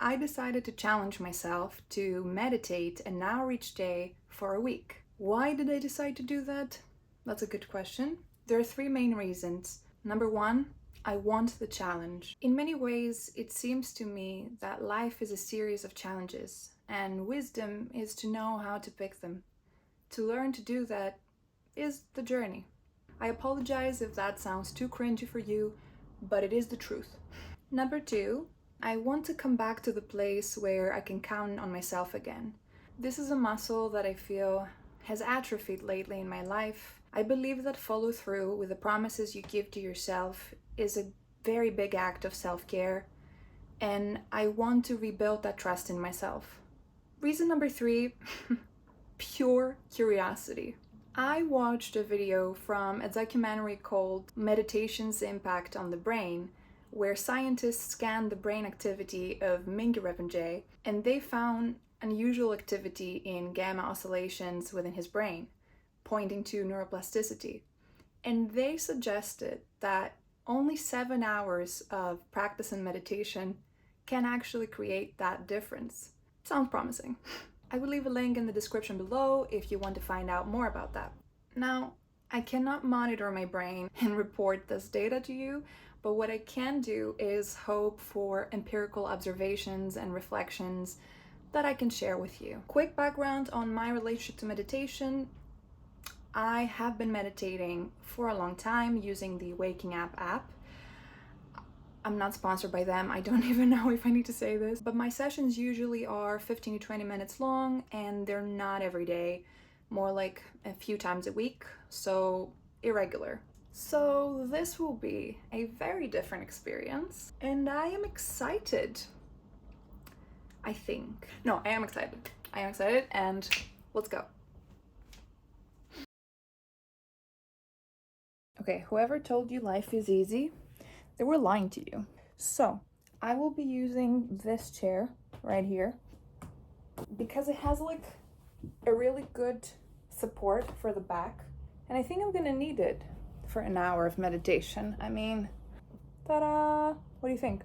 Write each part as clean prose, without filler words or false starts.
I decided to challenge myself to meditate an hour each day for a week. Why did I decide to do that? That's a good question. There are three main reasons. Number one, I want the challenge. In many ways, it seems to me that life is a series of challenges, and wisdom is to know how to pick them. To learn to do that is the journey. I apologize if that sounds too cringy for you, but it is the truth. Number two, I want to come back to the place where I can count on myself again. This is a muscle that I feel has atrophied lately in my life. I believe that follow through with the promises you give to yourself is a very big act of self-care, and I want to rebuild that trust in myself. Reason number three, pure curiosity. I watched a video from a documentary called Meditation's Impact on the Brain, where scientists scanned the brain activity of Mingy Revenjay, and they found unusual activity in gamma oscillations within his brain, pointing to neuroplasticity. And they suggested that only 7 hours of practice and meditation can actually create that difference. Sounds promising. I will leave a link in the description below if you want to find out more about that. Now, I cannot monitor my brain and report this data to you, but what I can do is hope for empirical observations and reflections that I can share with you. Quick background on my relationship to meditation. I have been meditating for a long time using the Waking Up app. I'm not sponsored by them, I don't even know if I need to say this, but my sessions usually are 15 to 20 minutes long, and they're not every day, more like a few times a week, so irregular. So this will be a very different experience, and I am excited. I think. No, I am excited. I am excited, and let's go. Okay, whoever told you life is easy, they were lying to you. So, I will be using this chair right here because it has like a really good support for the back, and I think I'm gonna need it for an hour of meditation. I mean, ta-da! What do you think?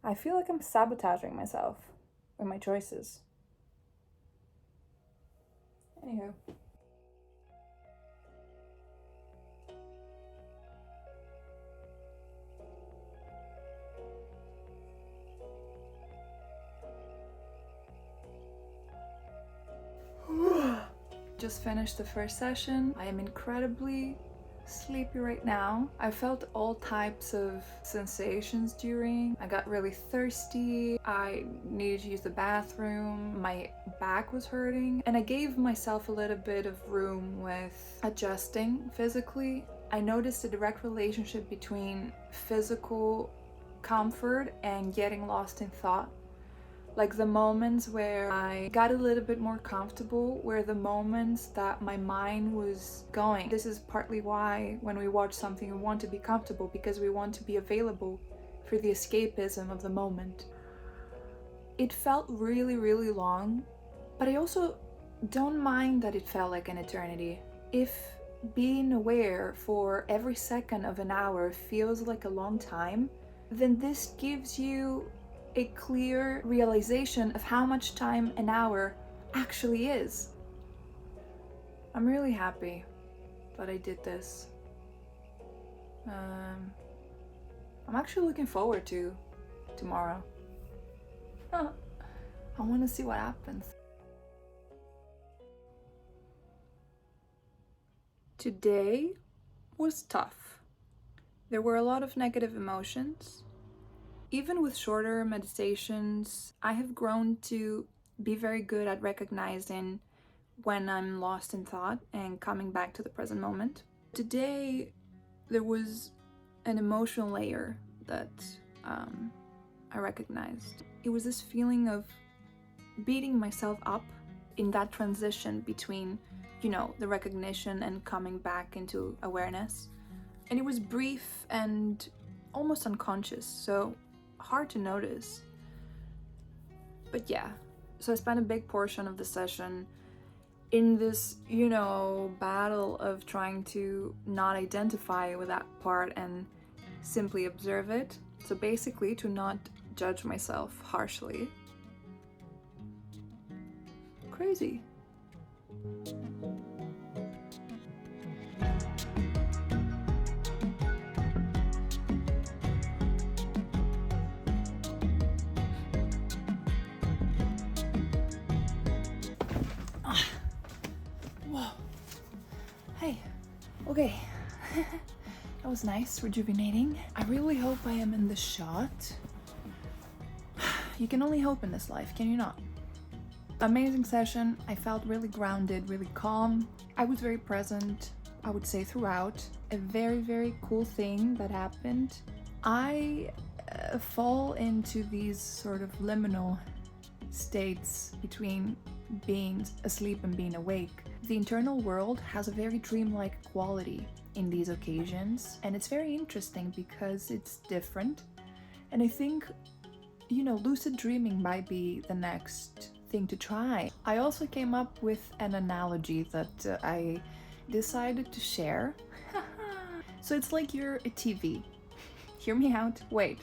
I feel like I'm sabotaging myself with my choices. Anywho. Just finished the first session. I am incredibly sleepy right now. I felt all types of sensations during. I got really thirsty. I needed to use the bathroom. My back was hurting. And I gave myself a little bit of room with adjusting physically. I noticed a direct relationship between physical comfort and getting lost in thought. Like the moments where I got a little bit more comfortable were the moments that my mind was going. This is partly why when we watch something we want to be comfortable, because we want to be available for the escapism of the moment. It felt really, really long, but I also don't mind that it felt like an eternity. If being aware for every second of an hour feels like a long time, then this gives you a clear realization of how much time an hour actually is. I'm really happy that I did this. I'm actually looking forward to tomorrow. I want to see what happens. Today was tough. There were a lot of negative emotions. Even with shorter meditations, I have grown to be very good at recognizing when I'm lost in thought and coming back to the present moment. Today, there was an emotional layer that I recognized. It was this feeling of beating myself up in that transition between, the recognition and coming back into awareness. And it was brief and almost unconscious, so hard to notice. But yeah, so I spent a big portion of the session in this, battle of trying to not identify with that part and simply observe it. So basically, to not judge myself harshly. Crazy. Whoa. Hey. Okay. That was nice, rejuvenating. I really hope I am in the shot. You can only hope in this life, can you not? Amazing session. I felt really grounded, really calm. I was very present, I would say, throughout. A very, very cool thing that happened. I fall into these sort of liminal states between being asleep and being awake. The internal world has a very dreamlike quality in these occasions, and it's very interesting because it's different. And I think, lucid dreaming might be the next thing to try. I also came up with an analogy that I decided to share. So it's like you're a TV. Hear me out. Wait.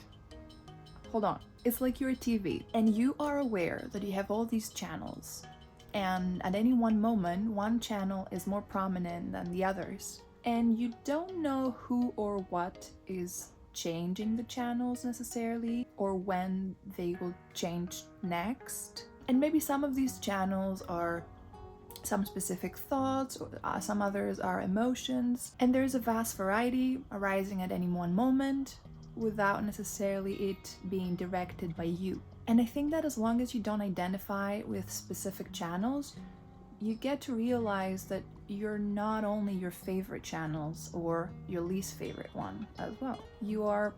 Hold on. It's like you're a TV and you are aware that you have all these channels, and at any one moment, one channel is more prominent than the others. And you don't know who or what is changing the channels necessarily, or when they will change next. And maybe some of these channels are some specific thoughts, or some others are emotions. And there's a vast variety arising at any one moment without necessarily it being directed by you. And I think that as long as you don't identify with specific channels, you get to realize that you're not only your favorite channels or your least favorite one as well. You are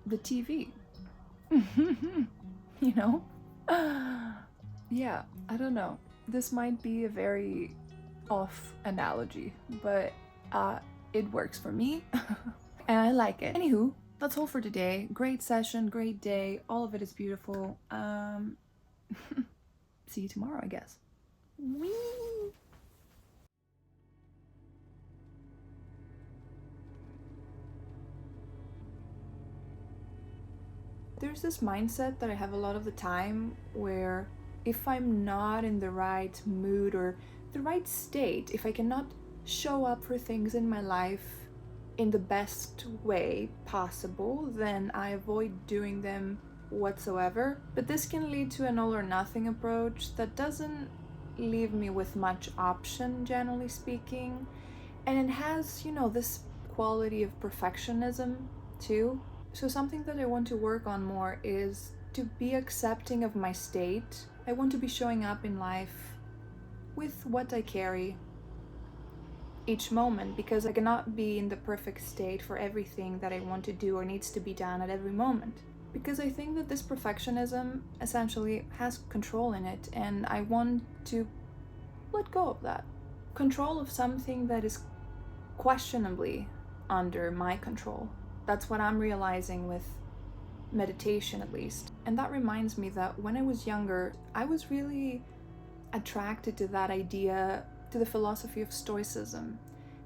the TV. You know? Yeah, I don't know. This might be a very off analogy, but it works for me and I like it. Anywho, that's all for today. Great session, great day. All of it is beautiful. See you tomorrow, I guess. Whee! There's this mindset that I have a lot of the time where if I'm not in the right mood or the right state, if I cannot show up for things in my life in the best way possible, then I avoid doing them whatsoever. But this can lead to an all or nothing approach that doesn't leave me with much option, generally speaking. And it has, this quality of perfectionism too. So something that I want to work on more is to be accepting of my state. I want to be showing up in life with what I carry each moment, because I cannot be in the perfect state for everything that I want to do or needs to be done at every moment. Because I think that this perfectionism essentially has control in it, and I want to let go of that. Control of something that is questionably under my control. That's what I'm realizing with meditation, at least. And that reminds me that when I was younger, I was really attracted to that idea, to the philosophy of Stoicism,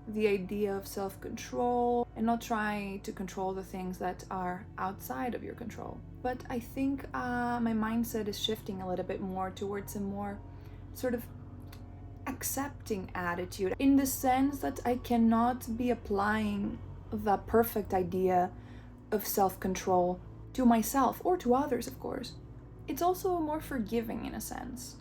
the idea of self-control and not trying to control the things that are outside of your control. But I think my mindset is shifting a little bit more towards a more sort of accepting attitude, in the sense that I cannot be applying the perfect idea of self-control to myself or to others, of course. It's also more forgiving in a sense.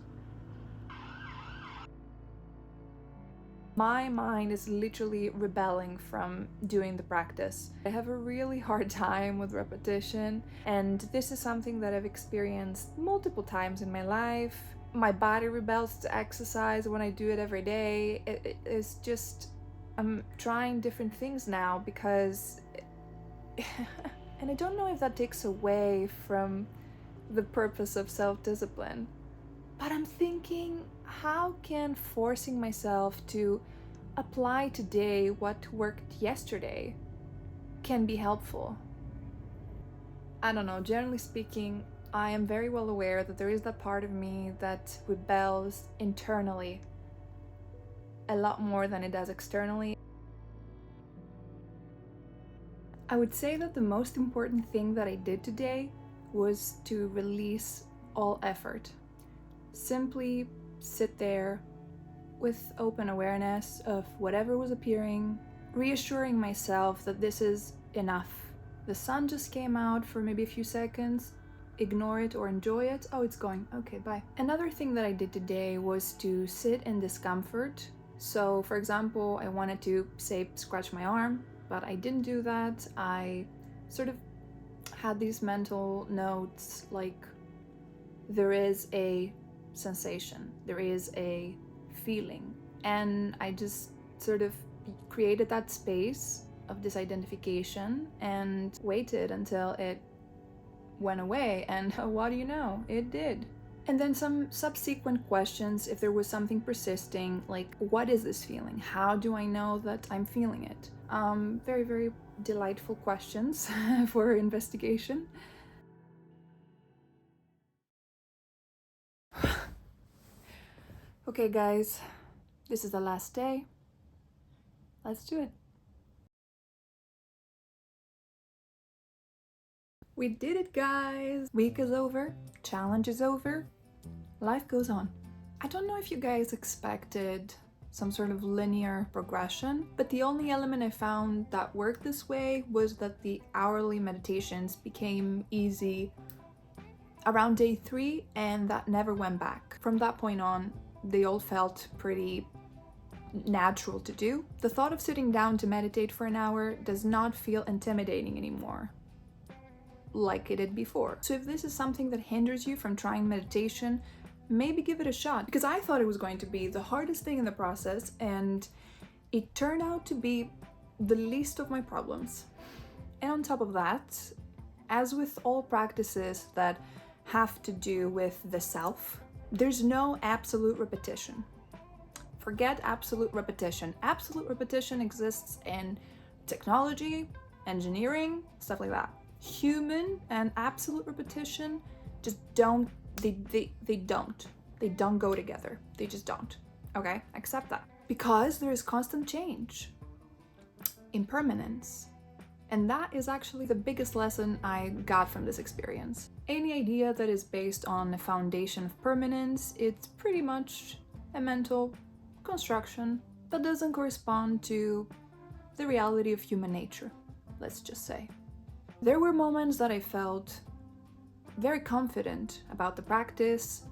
My mind is literally rebelling from doing the practice. I have a really hard time with repetition, and this is something that I've experienced multiple times in my life. My body rebels to exercise when I do it every day. It's just, I'm trying different things now because and I don't know if that takes away from the purpose of self-discipline, but I'm thinking, how can forcing myself to apply today what worked yesterday can be helpful? I don't know, generally speaking, I am very well aware that there is that part of me that rebels internally a lot more than it does externally. I would say that the most important thing that I did today was to release all effort. Simply sit there with open awareness of whatever was appearing, reassuring myself that this is enough. The sun just came out for maybe a few seconds. Ignore it or enjoy it. Oh, it's going. Okay, bye. Another thing that I did today was to sit in discomfort. So, for example, I wanted to, say, scratch my arm, but I didn't do that. I sort of had these mental notes like there is a sensation, there is a feeling, and I just sort of created that space of disidentification and waited until it went away, and what do you know, it did. And then some subsequent questions if there was something persisting, like what is this feeling? How do I know that I'm feeling it? Very, very delightful questions for investigation. Okay guys, this is the last day. Let's do it. We did it, guys! Week is over, challenge is over, life goes on. I don't know if you guys expected some sort of linear progression, but the only element I found that worked this way was that the hourly meditations became easy around day 3, and that never went back. From that point on, they all felt pretty natural to do. The thought of sitting down to meditate for an hour does not feel intimidating anymore, like it did before. So if this is something that hinders you from trying meditation, maybe give it a shot, because I thought it was going to be the hardest thing in the process, and it turned out to be the least of my problems. And on top of that, as with all practices that have to do with the self, there's no absolute repetition. Forget absolute repetition. Absolute repetition exists in technology, engineering, stuff like that. Human and absolute repetition just don't, they don't go together. They just don't. Okay, accept that. Because there is constant change, impermanence. And that is actually the biggest lesson I got from this experience. Any idea that is based on a foundation of permanence, it's pretty much a mental construction that doesn't correspond to the reality of human nature, let's just say. There were moments that I felt very confident about the practice,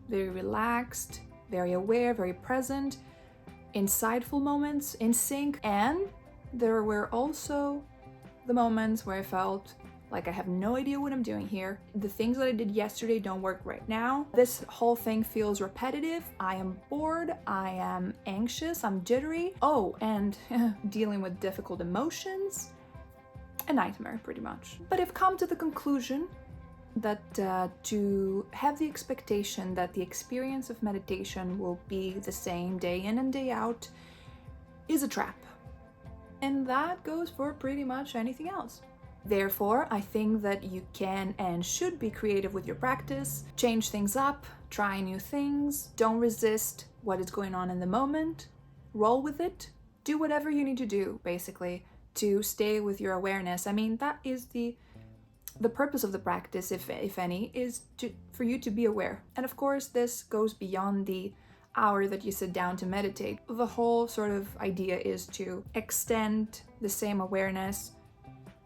very relaxed, very aware, very present, insightful moments, in sync, and there were also the moments where I felt like I have no idea what I'm doing here. The things that I did yesterday don't work right now. This whole thing feels repetitive. I am bored. I am anxious. I'm jittery. Oh, and dealing with difficult emotions. A nightmare, pretty much. But I've come to the conclusion that to have the expectation that the experience of meditation will be the same day in and day out is a trap. And that goes for pretty much anything else. Therefore, I think that you can and should be creative with your practice, change things up, try new things, don't resist what is going on in the moment, roll with it, do whatever you need to do, basically, to stay with your awareness. I mean, that is the purpose of the practice, if any, is for you to be aware. And of course, this goes beyond the hour that you sit down to meditate. The whole sort of idea is to extend the same awareness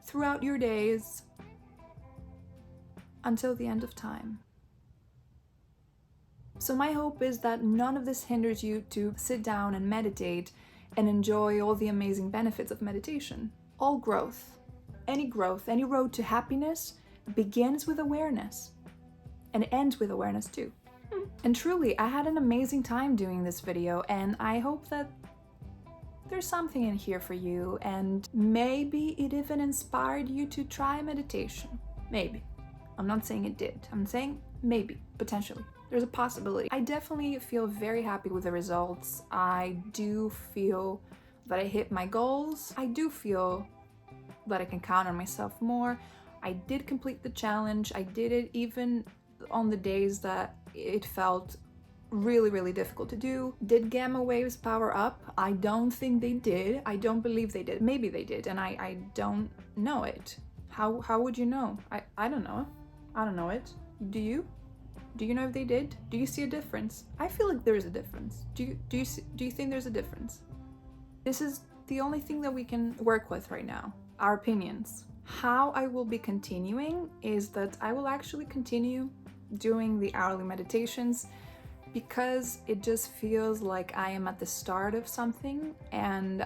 throughout your days until the end of time. So my hope is that none of this hinders you to sit down and meditate and enjoy all the amazing benefits of meditation. All growth, any road to happiness begins with awareness and ends with awareness too. And truly, I had an amazing time doing this video, and I hope that there's something in here for you, and maybe it even inspired you to try meditation. Maybe. I'm not saying it did. I'm saying maybe, potentially. There's a possibility. I definitely feel very happy with the results. I do feel that I hit my goals. I do feel that I can count on myself more. I did complete the challenge. I did it even on the days that it felt really, really difficult to do. Did gamma waves power up? I don't think they did. I don't believe they did. Maybe they did, and I don't know it. How would you know? I don't know. I don't know it. Do you? Do you know if they did? Do you see a difference? I feel like there is a difference. Do you think there's a difference? This is the only thing that we can work with right now. Our opinions. How I will be continuing is that I will actually continue doing the hourly meditations because it just feels like I am at the start of something and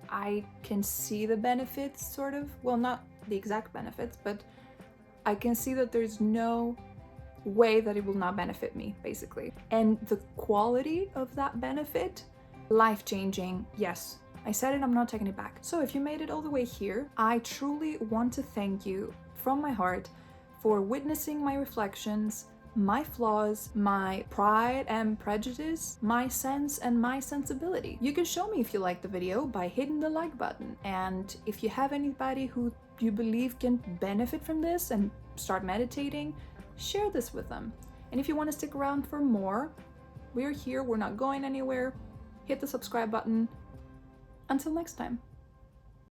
I can see the benefits, sort of. Well, not the exact benefits, but I can see that there's no way that it will not benefit me, basically. And the quality of that benefit, life-changing, yes. I said it, I'm not taking it back. So if you made it all the way here, I truly want to thank you from my heart for witnessing my reflections, my flaws, my pride and prejudice, my sense and my sensibility. You can show me if you like the video by hitting the like button. And if you have anybody who you believe can benefit from this and start meditating, share this with them. And if you want to stick around for more, we're here, we're not going anywhere. Hit the subscribe button. Until next time.